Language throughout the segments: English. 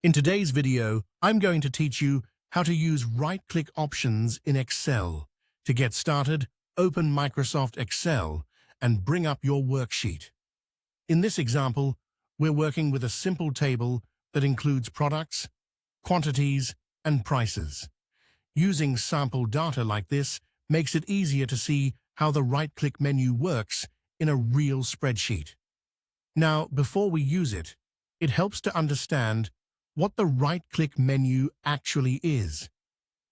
In today's video, I'm going to teach you how to use right-click options in Excel. To get started, open Microsoft Excel and bring up your worksheet. In this example, we're working with a simple table that includes products, quantities, and prices. Using sample data like this makes it easier to see how the right-click menu works in a real spreadsheet. Now, before we use it, it helps to understand what the right-click menu actually is.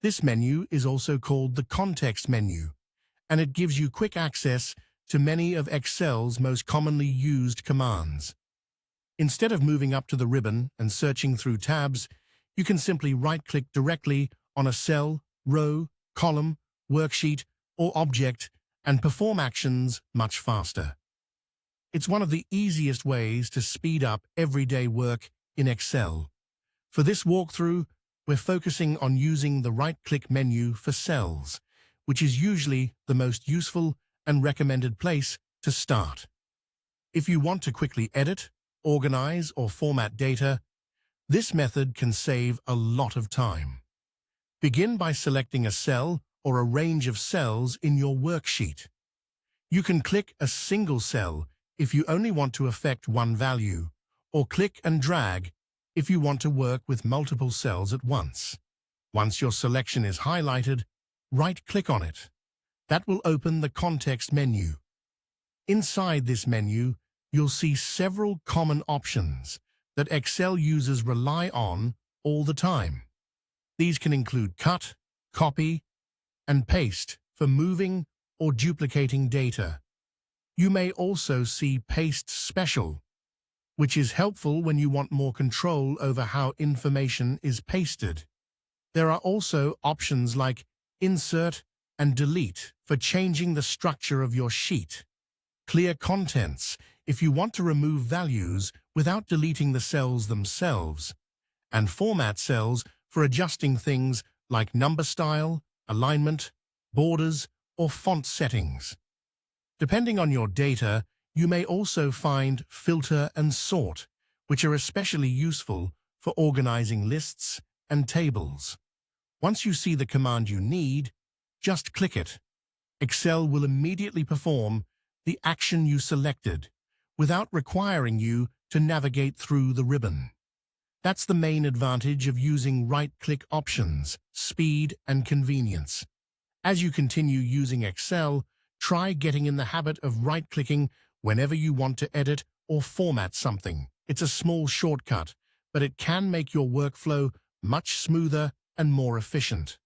This menu is also called the context menu, and it gives you quick access to many of Excel's most commonly used commands. Instead of moving up to the ribbon and searching through tabs, you can simply right-click directly on a cell, row, column, worksheet, or object and perform actions much faster. It's one of the easiest ways to speed up everyday work in Excel. For this walkthrough, we're focusing on using the right-click menu for cells, which is usually the most useful and recommended place to start. If you want to quickly edit, organize, or format data, this method can save a lot of time. Begin by selecting a cell or a range of cells in your worksheet. You can click a single cell if you only want to affect one value, or click and drag if you want to work with multiple cells at once. Once your selection is highlighted, right-click on it. That will open the context menu. Inside this menu, you'll see several common options that Excel users rely on all the time. These can include cut, copy, and paste for moving or duplicating data. You may also see Paste Special, which is helpful when you want more control over how information is pasted. There are also options like Insert and Delete for changing the structure of your sheet. Clear Contents if you want to remove values without deleting the cells themselves. And Format Cells for adjusting things like number style, alignment, borders, or font settings. Depending on your data, you may also find Filter and Sort, which are especially useful for organizing lists and tables. Once you see the command you need, just click it. Excel will immediately perform the action you selected without requiring you to navigate through the ribbon. That's the main advantage of using right-click options: speed and convenience. As you continue using Excel, try getting in the habit of right-clicking whenever you want to edit or format something. It's a small shortcut, but it can make your workflow much smoother and more efficient.